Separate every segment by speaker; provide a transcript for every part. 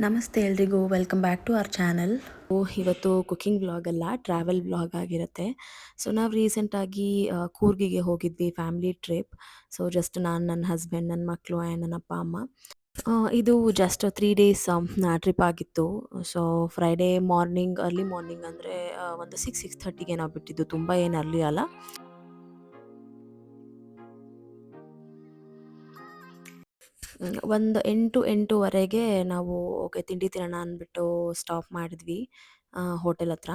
Speaker 1: ನಮಸ್ತೆ ಎಲ್ರಿಗೂ welcome back to our channel. ಇವತ್ತು ಕುಕಿಂಗ್ ವ್ಲಾಗ್ ಅಲ್ಲ, ಟ್ರಾವೆಲ್ ವ್ಲಾಗ್ ಆಗಿರುತ್ತೆ. ಸೊ ನಾವು ರೀಸೆಂಟಾಗಿ ಕೂರ್ಗಿಗೆ ಹೋಗಿದ್ವಿ, ಫ್ಯಾಮಿಲಿ ಟ್ರಿಪ್. ಸೊ ಜಸ್ಟ್ ನಾನು, ನನ್ನ ಹಸ್ಬೆಂಡ್, ನನ್ನ ಮಕ್ಕಳು ಆ್ಯಂಡ್ ನನ್ನ ಅಪ್ಪ ಅಮ್ಮ. ಇದು ಜಸ್ಟ್ 3 ಡೇಸ್ ಟ್ರಿಪ್ ಆಗಿತ್ತು. So Friday morning, early morning ಅಂದರೆ ಒಂದು 6-6:30ಗೆ ನಾವು ಬಿಟ್ಟಿದ್ದು, ತುಂಬ ಏನು ಅರ್ಲಿ ಅಲ್ಲ. ಒಂದು 8-8:30ಗೆ ನಾವು ಓಕೆ ತಿಂಡಿ ತಿನ್ನೋಣ ಅಂದ್ಬಿಟ್ಟು ಸ್ಟಾಪ್ ಮಾಡಿದ್ವಿ ಹೋಟೆಲ್ ಹತ್ರ.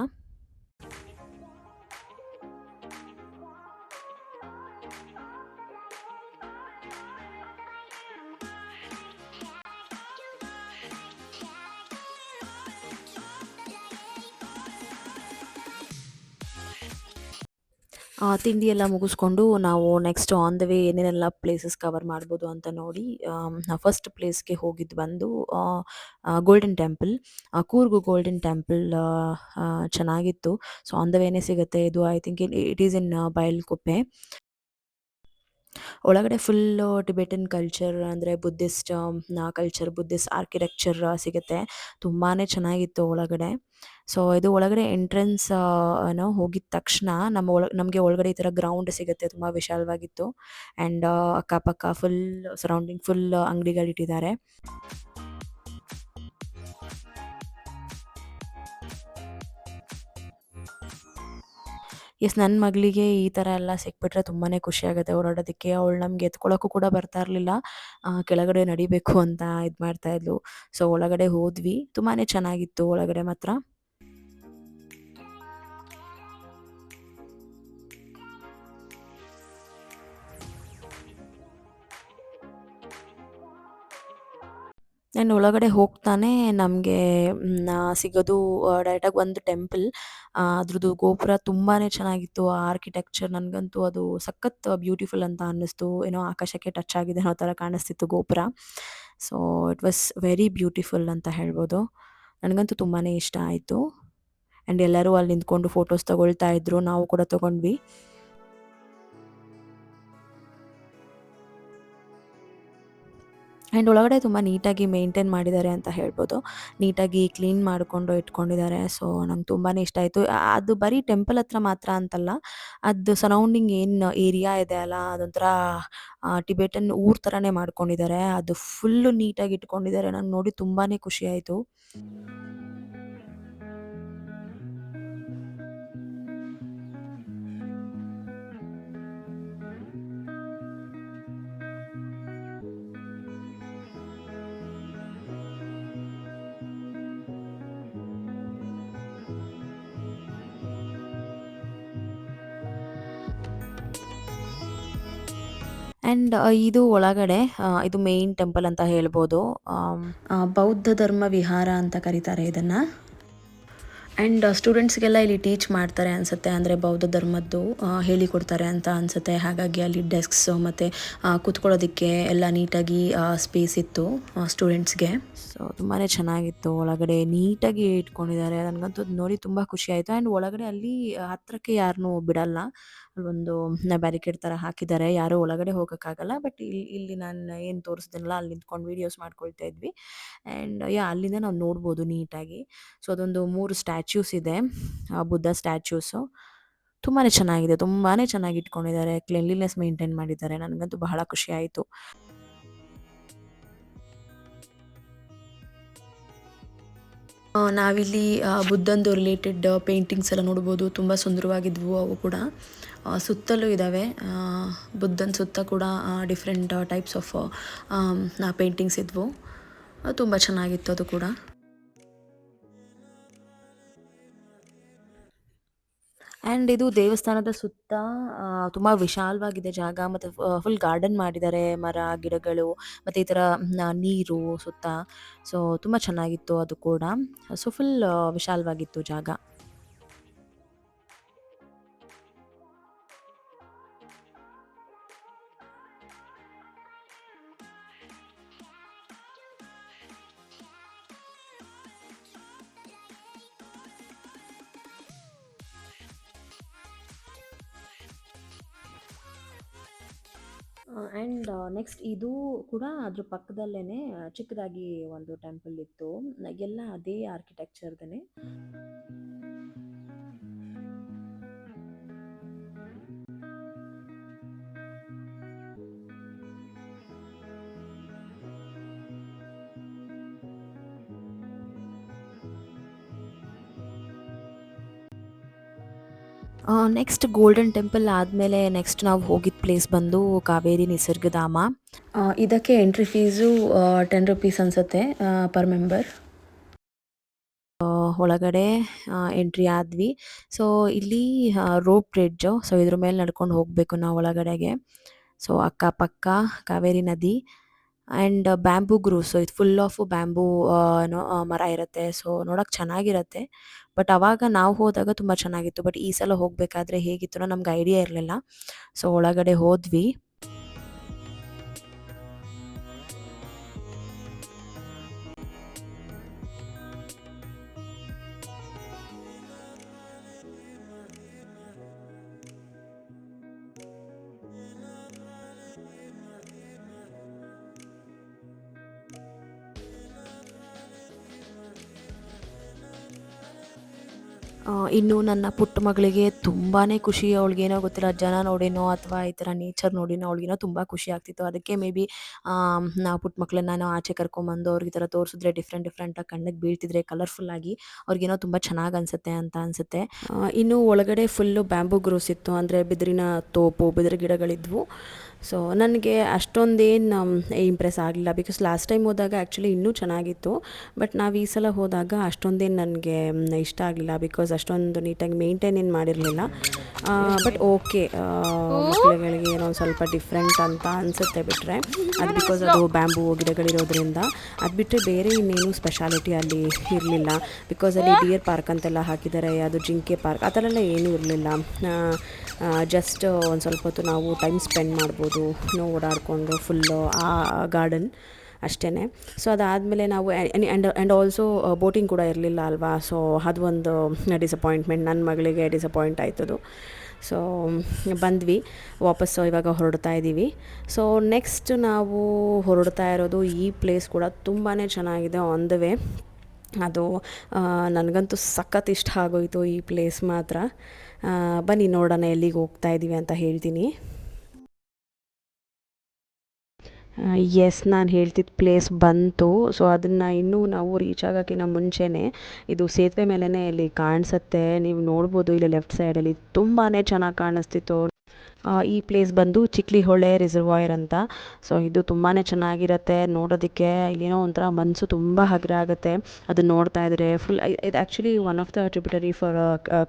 Speaker 1: ತಿಂಡಿ ಎಲ್ಲ ಮುಗಿಸ್ಕೊಂಡು ನಾವು ನೆಕ್ಸ್ಟ್ ಆನ್ ದ ವೇ ಏನೇನೆಲ್ಲ ಪ್ಲೇಸಸ್ ಕವರ್ ಮಾಡ್ಬೋದು ಅಂತ ನೋಡಿ ಫಸ್ಟ್ ಪ್ಲೇಸ್ಗೆ ಹೋಗಿದ್ದು ಬಂದು golden temple. Coorg golden temple ಚೆನ್ನಾಗಿತ್ತು. ಸೊ ಆನ್ ದ ವೇನೇ ಸಿಗುತ್ತೆ ಇದು. I think it is in Bylakuppe. ಒಳಗಡೆ ಫುಲ್ಲು ಟಿಬೆಟನ್ ಕಲ್ಚರ್, ಅಂದರೆ ಬುದ್ಧಿಸ್ಟ್ ಕಲ್ಚರ್, ಬುದ್ಧಿಸ್ಟ್ ಆರ್ಕಿಟೆಕ್ಚರ್ ಸಿಗುತ್ತೆ. ತುಂಬಾ ಚೆನ್ನಾಗಿತ್ತು ಒಳಗಡೆ. ಸೊ ಇದು ಒಳಗಡೆ ಎಂಟ್ರೆನ್ಸ್ ಏನೋ ಹೋಗಿದ ತಕ್ಷಣ ನಮಗೆ ಒಳಗಡೆ ಈ ಥರ ಗ್ರೌಂಡ್ ಸಿಗುತ್ತೆ, ತುಂಬ ವಿಶಾಲವಾಗಿತ್ತು. ಆ್ಯಂಡ್ ಅಕ್ಕಪಕ್ಕ ಫುಲ್ ಸರೌಂಡಿಂಗ್ ಫುಲ್ ಅಂಗಡಿಗಳಿಟ್ಟಿದ್ದಾರೆ. ಎಸ್, ನನ್ನ ಮಗಳಿಗೆ ಈ ಥರ ಎಲ್ಲ ಸಿಕ್ಬಿಟ್ರೆ ತುಂಬಾ ಖುಷಿಯಾಗುತ್ತೆ ಓಡಾಡೋದಕ್ಕೆ. ಅವಳು ನಮ್ಗೆ ಎತ್ಕೊಳ್ಳೋಕ್ಕೂ ಕೂಡ ಬರ್ತಾ ಇರಲಿಲ್ಲ, ಕೆಳಗಡೆ ನಡಿಬೇಕು ಅಂತ ಇದು ಮಾಡ್ತಾ ಇದ್ಲು. ಸೊ ಒಳಗಡೆ ಹೋದ್ವಿ, ತುಂಬಾ ಚೆನ್ನಾಗಿತ್ತು ಒಳಗಡೆ ಮಾತ್ರ. ಆ್ಯಂಡ್ ಒಳಗಡೆ ಹೋಗ್ತಾನೆ ನಮಗೆ ಸಿಗೋದು ಡೈರೆಕ್ಟಾಗಿ ಒಂದು ಟೆಂಪಲ್. ಅದ್ರದ್ದು ಗೋಪುರ ತುಂಬಾ ಚೆನ್ನಾಗಿತ್ತು. ಆ ಆರ್ಕಿಟೆಕ್ಚರ್ ನನಗಂತೂ ಅದು ಸಖತ್ ಬ್ಯೂಟಿಫುಲ್ ಅಂತ ಅನ್ನಿಸ್ತು. ಏನೋ ಆಕಾಶಕ್ಕೆ ಟಚ್ ಆಗಿದೆ ಅನ್ನೋ ಥರ ಕಾಣಿಸ್ತಿತ್ತು ಗೋಪುರ. So it was very beautiful ಅಂತ ಹೇಳ್ಬೋದು. ನನಗಂತೂ ತುಂಬಾ ಇಷ್ಟ ಆಯಿತು. ಆ್ಯಂಡ್ ಎಲ್ಲರೂ ಅಲ್ಲಿ ನಿಂತ್ಕೊಂಡು ಫೋಟೋಸ್ ತಗೊಳ್ತಾ ಇದ್ರು, ನಾವು ಕೂಡ ತಗೊಂಡ್ವಿ. ಆ್ಯಂಡ್ ಒಳಗಡೆ ತುಂಬ ನೀಟಾಗಿ ಮೇಂಟೈನ್ ಮಾಡಿದ್ದಾರೆ ಅಂತ ಹೇಳ್ಬೋದು. ನೀಟಾಗಿ ಕ್ಲೀನ್ ಮಾಡಿಕೊಂಡು ಇಟ್ಕೊಂಡಿದ್ದಾರೆ. ಸೊ ನಂಗೆ ತುಂಬಾ ಇಷ್ಟ ಆಯಿತು. ಅದು ಬರೀ ಟೆಂಪಲ್ ಹತ್ರ ಮಾತ್ರ ಅಂತಲ್ಲ, ಅದು ಸರೌಂಡಿಂಗ್ ಏನು ಏರಿಯಾ ಇದೆ ಅಲ್ಲ, ಅದೊಂಥರ ಟಿಬೆಟನ್ ಊರ ಥರನೇ ಮಾಡ್ಕೊಂಡಿದ್ದಾರೆ. ಅದು ಫುಲ್ಲು ನೀಟಾಗಿ ಇಟ್ಕೊಂಡಿದ್ದಾರೆ. ನಂಗೆ ನೋಡಿ ತುಂಬಾ ಖುಷಿ ಆಯಿತು. ಆ್ಯಂಡ್ ಇದು ಒಳಗಡೆ ಇದು ಮೇನ್ ಟೆಂಪಲ್ ಅಂತ ಹೇಳ್ಬೋದು. ಬೌದ್ಧ ಧರ್ಮ ವಿಹಾರ ಅಂತ ಕರೀತಾರೆ ಇದನ್ನು. ಆ್ಯಂಡ್ ಸ್ಟೂಡೆಂಟ್ಸ್ಗೆಲ್ಲ ಇಲ್ಲಿ ಟೀಚ್ ಮಾಡ್ತಾರೆ ಅನಿಸುತ್ತೆ, ಅಂದರೆ ಬೌದ್ಧ ಧರ್ಮದ್ದು ಹೇಳಿಕೊಡ್ತಾರೆ ಅಂತ ಅನಿಸುತ್ತೆ. ಹಾಗಾಗಿ ಅಲ್ಲಿ ಡೆಸ್ಕ್ಸು ಮತ್ತು ಕೂತ್ಕೊಳ್ಳೋದಕ್ಕೆ ಎಲ್ಲ ನೀಟಾಗಿ ಸ್ಪೇಸ್ ಇತ್ತು ಸ್ಟೂಡೆಂಟ್ಸ್ಗೆ. ಸೊ ತುಂಬಾ ಚೆನ್ನಾಗಿತ್ತು. ಒಳಗಡೆ ನೀಟಾಗಿ ಇಟ್ಕೊಂಡಿದ್ದಾರೆ. ನನಗಂತೂ ಅದ್ ನೋಡಿ ತುಂಬ ಖುಷಿ ಆಯಿತು. ಆ್ಯಂಡ್ ಒಳಗಡೆ ಅಲ್ಲಿ ಹತ್ರಕ್ಕೆ ಯಾರನ್ನೂ ಬಿಡಲ್ಲ. ಅಲ್ಲೊಂದು ಬ್ಯಾರಿಕೇಡ್ ಥರ ಹಾಕಿದ್ದಾರೆ, ಯಾರೂ ಒಳಗಡೆ ಹೋಗೋಕ್ಕಾಗಲ್ಲ. ಬಟ್ ಇಲ್ಲಿ ನಾನು ಏನು ತೋರಿಸ್ತೀನಲ್ಲ, ಅಲ್ಲಿ ನಿಂತ್ಕೊಂಡು ವೀಡಿಯೋಸ್ ಮಾಡ್ಕೊಳ್ತಾ ಇದ್ವಿ. ಆ್ಯಂಡ್ ಅಲ್ಲಿಂದ ನಾವು ನೋಡ್ಬೋದು ನೀಟಾಗಿ. ಸೊ ಅದೊಂದು 3 ಸ್ಟ್ಯಾಚ್ಯೂಸ್ ಇದೆ, ಬುದ್ಧ ಸ್ಟ್ಯಾಚ್ಯೂಸು. ತುಂಬಾ ಚೆನ್ನಾಗಿದೆ, ತುಂಬಾ ಚೆನ್ನಾಗಿ ಇಟ್ಕೊಂಡಿದ್ದಾರೆ. ಕ್ಲೀನ್ಲಿನೆಸ್ ಮೇಂಟೈನ್ ಮಾಡಿದ್ದಾರೆ. ನನಗಂತೂ ಬಹಳ ಖುಷಿ ಆಯಿತು. ನಾವಿಲ್ಲಿ ಬುದ್ಧಂದು ರಿಲೇಟೆಡ್ ಪೇಂಟಿಂಗ್ಸ್ ಎಲ್ಲ ನೋಡ್ಬೋದು. ತುಂಬ ಸುಂದರವಾಗಿದ್ವು ಅವು ಕೂಡ. ಸುತ್ತಲೂ ಇದ್ದಾವೆ, ಬುದ್ಧನ ಸುತ್ತ ಕೂಡ ಡಿಫ್ರೆಂಟ್ ಟೈಪ್ಸ್ ಆಫ್ ಪೇಂಟಿಂಗ್ಸ್ ಇದ್ವು. ತುಂಬ ಚೆನ್ನಾಗಿತ್ತು ಅದು ಕೂಡ. ಆ್ಯಂಡ್ ಇದು ದೇವಸ್ಥಾನದ ಸುತ್ತ ತುಂಬ ವಿಶಾಲವಾಗಿದೆ ಜಾಗ, ಮತ್ತು ಫುಲ್ ಗಾರ್ಡನ್ ಮಾಡಿದ್ದಾರೆ, ಮರ ಗಿಡಗಳು ಮತ್ತು ಈ ಥರ ನೀರು ಸುತ್ತ. ಸೊ ತುಂಬ ಚೆನ್ನಾಗಿತ್ತು ಅದು ಕೂಡ. ಸೊ ಫುಲ್ ವಿಶಾಲವಾಗಿತ್ತು ಜಾಗ. ಆ್ಯಂಡ್ ನೆಕ್ಸ್ಟ್ ಇದು ಕೂಡ ಅದ್ರ ಪಕ್ಕದಲ್ಲೇ ಚಿಕ್ಕದಾಗಿ ಒಂದು ಟೆಂಪಲ್ ಇತ್ತು. ಎಲ್ಲ ಅದೇ ಆರ್ಕಿಟೆಕ್ಚರ್ದೇ. ನೆಕ್ಸ್ಟ್ ಗೋಲ್ಡನ್ ಟೆಂಪಲ್ ಆದಮೇಲೆ ನೆಕ್ಸ್ಟ್ ನಾವು ಹೋಗಿದ್ದ ಪ್ಲೇಸ್ ಬಂದು ಕಾವೇರಿ ನಿಸರ್ಗಧಾಮ. ಇದಕ್ಕೆ ಎಂಟ್ರಿ ಫೀಸು 10 ರುಪೀಸ್ ಅನಿಸುತ್ತೆ ಪರ್ ಮೆಂಬರ್. ಒಳಗಡೆ ಎಂಟ್ರಿ ಆದ್ವಿ. ಸೊ ಇಲ್ಲಿ ರೋಪ್ ಬ್ರಿಡ್ಜು. ಸೊ ಇದ್ರ ಮೇಲೆ ನಡ್ಕೊಂಡು ಹೋಗಬೇಕು ನಾವು ಒಳಗಡೆಗೆ. ಸೊ ಅಕ್ಕಪಕ್ಕ ಕಾವೇರಿ ನದಿ ಆ್ಯಂಡ್ ಬ್ಯಾಂಬೂ ಗ್ರೂವ್ಸ್. ಸೊ ಇದು ಫುಲ್ ಆಫ್ ಬ್ಯಾಂಬೂ ಮರ ಇರುತ್ತೆ. ಸೊ ನೋಡೋಕೆ ಚೆನ್ನಾಗಿರುತ್ತೆ. ಬಟ್ ಅವಾಗ ನಾವು ಹೋದಾಗ ತುಂಬ ಚೆನ್ನಾಗಿತ್ತು. ಬಟ್ ಈ ಸಲ ಹೋಗಬೇಕಾದ್ರೆ ಹೇಗಿತ್ತು ನಮ್ಗೆ ಐಡಿಯಾ ಇರಲಿಲ್ಲ. ಸೊ ಒಳಗಡೆ ಹೋದ್ವಿ. ಇನ್ನು ನನ್ನ ಪುಟ್ಟ ಮಗಳಿಗೆ ತುಂಬಾ ಖುಷಿ. ಅವಳಿಗೇನೋ ಗೊತ್ತಿಲ್ಲ, ಜನ ನೋಡಿನೋ ಅಥವಾ ಈ ಥರ ನೇಚರ್ ನೋಡಿನೋ ಅವಳಿಗೇನೋ ತುಂಬ ಖುಷಿ ಆಗ್ತಿತ್ತು. ಅದಕ್ಕೆ ಮೇ ಬಿ ನಾವು ಪುಟ್ಟ ಮಕ್ಕಳನ್ನ ನಾವು ಆಚೆ ಕರ್ಕೊಂಬಂದು ಅವ್ರಿಗೆ ಈ ಥರ ತೋರಿಸಿದ್ರೆ ಡಿಫ್ರೆಂಟಾಗಿ ಕಣ್ಣಿಗೆ ಬೀಳ್ತಿದ್ರೆ ಕಲರ್ಫುಲ್ಲಾಗಿ ಅವ್ರಿಗೇನೋ ತುಂಬ ಚೆನ್ನಾಗಿ ಅನಿಸುತ್ತೆ ಅಂತ ಅನಿಸುತ್ತೆ. ಇನ್ನು ಒಳಗಡೆ ಫುಲ್ಲು ಬ್ಯಾಂಬೂ ಗ್ರೋವ್ಸ್ ಇತ್ತು, ಅಂದರೆ ಬಿದಿರಿನ ತೋಪು, ಬಿದಿರು ಗಿಡಗಳಿದ್ವು. ಸೊ ನನಗೆ ಅಷ್ಟೊಂದೇನು ಇಂಪ್ರೆಸ್ ಆಗಲಿಲ್ಲ. ಬಿಕಾಸ್ ಲಾಸ್ಟ್ ಟೈಮ್ ಹೋದಾಗ ಆ್ಯಕ್ಚುಲಿ ಇನ್ನೂ ಚೆನ್ನಾಗಿತ್ತು. ಬಟ್ ನಾವು ಈ ಸಲ ಹೋದಾಗ ಅಷ್ಟೊಂದೇನು ನನಗೆ ಇಷ್ಟ ಆಗಲಿಲ್ಲ. ಬಿಕಾಸ್ ಅಷ್ಟೊಂದು ನೀಟಾಗಿ ಮೇಂಟೈನ್ ಏನು ಮಾಡಿರಲಿಲ್ಲ. ಬಟ್ ಓಕೆ, ಮಕ್ಕಳುಗಳಿಗೆ ಏನೋ ಸ್ವಲ್ಪ ಡಿಫ್ರೆಂಟ್ ಅಂತ ಅನಿಸುತ್ತೆ ಬಿಟ್ಟರೆ. ಅದು ಬಿಕಾಸ್ ಅದು ಬ್ಯಾಂಬೂ ಗಿಡಗಳಿರೋದ್ರಿಂದ. ಅದು ಬಿಟ್ಟರೆ ಬೇರೆ ಇನ್ನೇನು ಸ್ಪೆಷಾಲಿಟಿ ಅಲ್ಲಿ ಇರಲಿಲ್ಲ. ಬಿಕಾಸ್ ಅಲ್ಲಿ ಡಿಯರ್ ಪಾರ್ಕ್ ಅಂತೆಲ್ಲ ಹಾಕಿದ್ದಾರೆ, ಅದು ಜಿಂಕೆ ಪಾರ್ಕ್ ಆ ಥರ ಎಲ್ಲ ಏನೂ ಇರಲಿಲ್ಲ. ಜಸ್ಟ್ ಒಂದು ಸ್ವಲ್ಪ ಹೊತ್ತು ನಾವು ಟೈಮ್ ಸ್ಪೆಂಡ್ ಮಾಡ್ಬೋದು ಓಡಾಡಿಕೊಂಡು ಫುಲ್ಲು ಆ ಗಾರ್ಡನ್ ಅಷ್ಟೇ. ಸೊ ಅದಾದಮೇಲೆ ನಾವು ಆ್ಯಂಡ್ ಆಲ್ಸೋ ಬೋಟಿಂಗ್ ಕೂಡ ಇರಲಿಲ್ಲ ಅಲ್ವಾ. ಸೊ ಅದು ಒಂದು ಡಿಸಪಾಯಿಂಟ್ಮೆಂಟ್, ನನ್ನ ಮಗಳಿಗೆ ಡಿಸಪಾಯಿಂಟ್ ಆಯ್ತದು. ಸೊ ಬಂದ್ವಿ ವಾಪಸ್ಸು, ಇವಾಗ ಹೊರಡ್ತಾ ಇದ್ದೀವಿ. ಸೊ ನೆಕ್ಸ್ಟ್ ನಾವು ಹೊರಡ್ತಾ ಇರೋದು ಈ ಪ್ಲೇಸ್ ಕೂಡ ತುಂಬಾ ಚೆನ್ನಾಗಿದೆ, ಆನ್ ದ ವೇ. ಅದು ನನಗಂತೂ ಸಖತ್ ಇಷ್ಟ ಆಗೋಯಿತು ಈ ಪ್ಲೇಸ್ ಮಾತ್ರ. ಬನ್ನಿ ನೋಡೋಣ ಎಲ್ಲಿಗೆ ಹೋಗ್ತಾ ಇದ್ದೀವಿ ಅಂತ ಹೇಳ್ತೀನಿ. ಎಸ್, ನಾನು ಹೇಳ್ತಿದ್ದ ಪ್ಲೇಸ್ ಬಂತು. ಸೊ ಅದನ್ನು ಇನ್ನೂ ನಾವು ರೀಚ್ ಆಗೋಕ್ಕಿಂತ ಮುಂಚೆನೇ ಇದು ಸೇತುವೆ ಮೇಲೇ ಇಲ್ಲಿ ಕಾಣಿಸುತ್ತೆ, ನೀವು ನೋಡ್ಬೋದು. ಇಲ್ಲಿ ಲೆಫ್ಟ್ ಸೈಡಲ್ಲಿ ತುಂಬಾ ಚೆನ್ನಾಗಿ ಕಾಣಿಸ್ತಿತ್ತು. ಈ ಪ್ಲೇಸ್ ಬಂದು ಚಿಕ್ಲಿಹೊಳೆ ರಿಸರ್ವಾಯರ್ ಅಂತ. ಸೊ ಇದು ತುಂಬಾ ಚೆನ್ನಾಗಿರುತ್ತೆ ನೋಡೋದಕ್ಕೆ. ಇಲ್ಲೇನೋ ಒಂಥರ ಮನಸ್ಸು ತುಂಬ ಹಗುರ ಆಗುತ್ತೆ ಅದನ್ನು ನೋಡ್ತಾ ಇದ್ದರೆ. ಫುಲ್ ಇದು actually one of the tributary for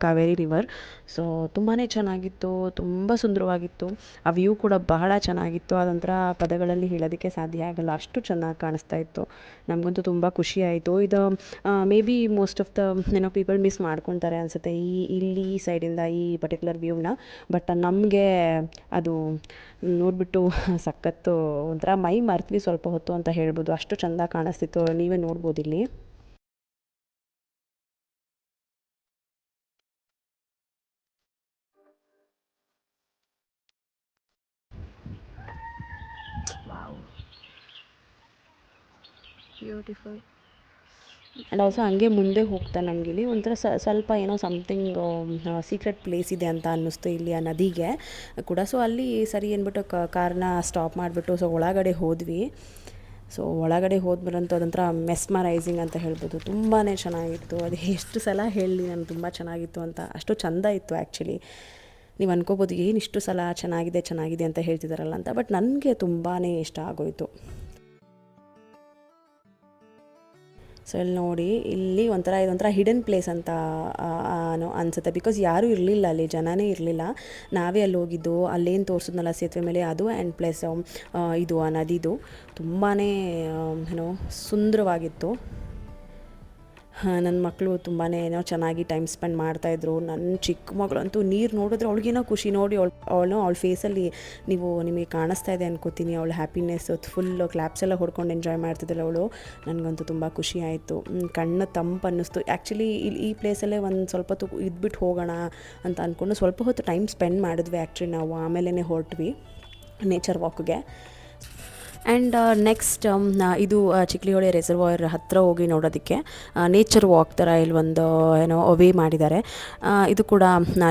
Speaker 1: Kaveri river. So ತುಂಬಾ ಚೆನ್ನಾಗಿತ್ತು, ತುಂಬ ಸುಂದರವಾಗಿತ್ತು. ಆ ವ್ಯೂ ಕೂಡ ಬಹಳ ಚೆನ್ನಾಗಿತ್ತು. ಅದೊಂಥರ ಪದಗಳಲ್ಲಿ ಹೇಳೋದಕ್ಕೆ ಸಾಧ್ಯ ಆಗಲ್ಲ, ಅಷ್ಟು ಚೆನ್ನಾಗಿ ಕಾಣಿಸ್ತಾ ಇತ್ತು. ನಮಗಂತೂ ತುಂಬ ಖುಷಿ ಆಯಿತು. ಇದು may be most of the people miss ಮಾಡ್ಕೊತಾರೆ ಅನಿಸುತ್ತೆ ಇಲ್ಲಿ ಈ ಸೈಡಿಂದ ಈ ಪರ್ಟಿಕ್ಯುಲರ್ ವ್ಯೂನ. ಬಟ್ ನಮಗೆ ಅದು ನೋಡಿಬಿಟ್ಟು ಸಖತ್ತು ಒಂಥರ ಮೈ ಮರೆತ್ವಿ ಸ್ವಲ್ಪ ಹೊತ್ತು ಅಂತ ಹೇಳ್ಬೋದು, ಅಷ್ಟು ಚೆಂದ ಕಾಣಿಸ್ತಿತ್ತು. ನೀವೇ ನೋಡ್ಬೋದು ಇಲ್ಲಿ. ಬ್ಯೂಟಿಫುಲ್. ಆ್ಯಂಡ್ ಆಲ್ಸೋ ಹಂಗೆ ಮುಂದೆ ಹೋಗ್ತಾ ನಮಗಿಲ್ಲಿ ಒಂಥರ ಸ್ವಲ್ಪ ಏನೋ ಸಮಥಿಂಗ್ ಸೀಕ್ರೆಟ್ ಪ್ಲೇಸ್ ಇದೆ ಅಂತ ಅನ್ನಿಸ್ತು ಇಲ್ಲಿ ಆ ನದಿಗೆ ಕೂಡ. ಸೊ ಅಲ್ಲಿ ಸರಿ ಅಂದ್ಬಿಟ್ಟು ಕಾರ್ನ ಸ್ಟಾಪ್ ಮಾಡಿಬಿಟ್ಟು ಸೊ ಒಳಗಡೆ ಹೋದ್ವಿ. ಸೊ ಒಳಗಡೆ ಹೋದ್ಮೇಲಂತೂ ಅದೊಂಥರ ಮೆಸ್ಮರೈಸಿಂಗ್ ಅಂತ ಹೇಳ್ಬೋದು, ತುಂಬಾ ಚೆನ್ನಾಗಿತ್ತು. ಅದು ಎಷ್ಟು ಸಲ ಹೇಳಿ ನಾನು ತುಂಬ ಚೆನ್ನಾಗಿತ್ತು ಅಂತ, ಅಷ್ಟು ಚೆಂದ ಇತ್ತು ಆ್ಯಕ್ಚುಲಿ. ನೀವು ಅನ್ಕೋಬೋದು ಏನು ಇಷ್ಟು ಸಲ ಚೆನ್ನಾಗಿದೆ ಅಂತ ಹೇಳ್ತಿದ್ದಾರಲ್ಲ ಅಂತ. ಬಟ್ ನನಗೆ ತುಂಬಾ ಇಷ್ಟ ಆಗೋಯಿತು. ಸೊ ಇಲ್ಲಿ ನೋಡಿ, ಇಲ್ಲಿ ಇದೊಂಥರ ಹಿಡನ್ ಪ್ಲೇಸ್ ಅಂತ ಅನಿಸುತ್ತೆ. ಬಿಕಾಸ್ ಯಾರೂ ಇರಲಿಲ್ಲ ಅಲ್ಲಿ, ಜನನೇ ಇರಲಿಲ್ಲ. ನಾವೇ ಅಲ್ಲಿ ಹೋಗಿದ್ದು. ಅಲ್ಲೇನು ತೋರಿಸಿದ್ನಲ್ಲ ಸೇತುವೆ ಮೇಲೆ ಅದು, ಆ್ಯಂಡ್ ಪ್ಲಸ್ ಇದು ಆ ನದಿದು ತುಂಬಾ ಸುಂದರವಾಗಿತ್ತು. ನನ್ನ ಮಕ್ಕಳು ತುಂಬಾ ಚೆನ್ನಾಗಿ ಟೈಮ್ ಸ್ಪೆಂಡ್ ಮಾಡ್ತಾಯಿದ್ರು. ನನ್ನ ಚಿಕ್ಕ ಮಗಳಂತೂ ನೀರು ನೋಡಿದ್ರೆ ಅವಳಿಗೇನೋ ಖುಷಿ ನೋಡಿ, ಅವಳ ಫೇಸಲ್ಲಿ ನಿಮಗೆ ಕಾಣಿಸ್ತಾ ಇದೆ ಅನ್ಕೋತೀನಿ. ಅವಳ ಹ್ಯಾಪಿನೆಸ್ ಫುಲ್ಲು ಕ್ಲಾಪ್ಸ್ ಎಲ್ಲ ಹೊಡ್ಕೊಂಡು ಎಂಜಾಯ್ ಮಾಡ್ತಿದ್ದಳು ಅವಳು. ನನಗಂತೂ ತುಂಬ ಖುಷಿ ಆಯಿತು, ಕಣ್ಣು ತಂಪು ಅನ್ನಿಸ್ತು. ಆ್ಯಕ್ಚುಲಿ ಈ ಪ್ಲೇಸಲ್ಲೇ ಒಂದು ಸ್ವಲ್ಪ ಹೊತ್ತು ಇದ್ಬಿಟ್ಟು ಹೋಗೋಣ ಅಂತ ಅಂದ್ಕೊಂಡು ಸ್ವಲ್ಪ ಹೊತ್ತು ಟೈಮ್ ಸ್ಪೆಂಡ್ ಮಾಡಿದ್ವಿ ಆ್ಯಕ್ಚುಲಿ ನಾವು. ಆಮೇಲೆ ಹೊರಟ್ವಿ. ನೇಚರ್ ವಾಕ್ಗೆ. ಆ್ಯಂಡ್ ನೆಕ್ಸ್ಟ್ ಇದು ಚಿಕ್ಲಿಹೊಳೆ ರಿಸರ್ವಾಯರ್ ಹತ್ತಿರ ಹೋಗಿ ನೋಡೋದಕ್ಕೆ ನೇಚರ್ ವಾಕ್ ಥರ ಇಲ್ಲೊಂದು ಏನೋ ವೇ ಮಾಡಿದ್ದಾರೆ. ಇದು ಕೂಡ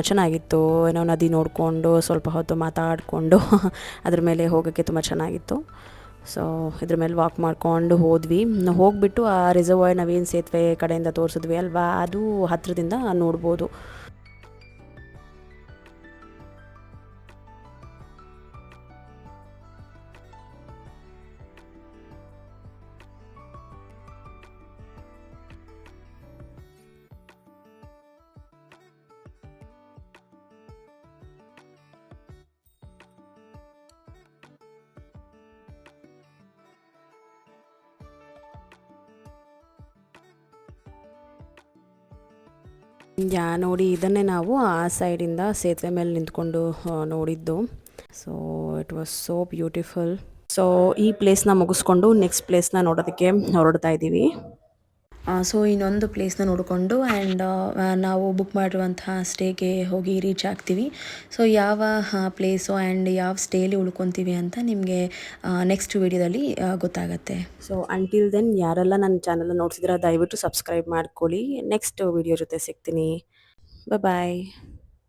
Speaker 1: ಚೆನ್ನಾಗಿತ್ತು. ಏನೋ ನದಿ ನೋಡಿಕೊಂಡು ಸ್ವಲ್ಪ ಹೊತ್ತು ಮಾತಾಡಿಕೊಂಡು ಅದ್ರ ಮೇಲೆ ಹೋಗೋಕ್ಕೆ ತುಂಬ ಚೆನ್ನಾಗಿತ್ತು. ಸೊ ಇದ್ರ ಮೇಲೆ ವಾಕ್ ಮಾಡ್ಕೊಂಡು ಹೋದ್ವಿ. ಹೋಗಿಬಿಟ್ಟು ಆ ರಿಸರ್ವಾಯರ್ ನಾವೇನು ಸೇತುವೆ ಕಡೆಯಿಂದ ತೋರಿಸಿದ್ವಿ ಅಲ್ವಾ, ಅದು ಹತ್ತಿರದಿಂದ ನೋಡ್ಬೋದು. ನೋಡಿ ಇದನ್ನೇ ನಾವು ಆ ಸೈಡಿಂದ ಸೇತುವೆ ಮೇಲೆ ನಿಂತ್ಕೊಂಡು ನೋಡಿದ್ದು. So it was so beautiful. So ಈ ಪ್ಲೇಸ್ನ ಮುಗಿಸ್ಕೊಂಡು ನೆಕ್ಸ್ಟ್ ಪ್ಲೇಸ್ನ ನೋಡೋದಕ್ಕೆ ಹೊರಡ್ತಾ ಇದ್ದೀವಿ. ಸೊ ಇನ್ನೊಂದು ಪ್ಲೇಸ್ನ ನೋಡಿಕೊಂಡು ಆ್ಯಂಡ್ ನಾವು ಬುಕ್ ಮಾಡಿರುವಂತಹ ಸ್ಟೇಗೆ ಹೋಗಿ ರೀಚ್ ಆಗ್ತೀವಿ. ಸೊ ಯಾವ ಪ್ಲೇಸು ಆ್ಯಂಡ್ ಯಾವ ಸ್ಟೇಲಿ ಉಳ್ಕೊತೀವಿ ಅಂತ ನಿಮಗೆ ನೆಕ್ಸ್ಟ್ ವೀಡಿಯೋದಲ್ಲಿ ಗೊತ್ತಾಗತ್ತೆ. ಸೊ ಅಂಟಿಲ್ ದೆನ್ ಯಾರೆಲ್ಲ ನನ್ನ ಚಾನಲ್ನ ನೋಡ್ತಿದ್ದೀರಾ ದಯವಿಟ್ಟು ಸಬ್ಸ್ಕ್ರೈಬ್ ಮಾಡ್ಕೊಳ್ಳಿ. ನೆಕ್ಸ್ಟ್ ವೀಡಿಯೋ ಜೊತೆ ಸಿಗ್ತೀನಿ. ಬಾಯ್.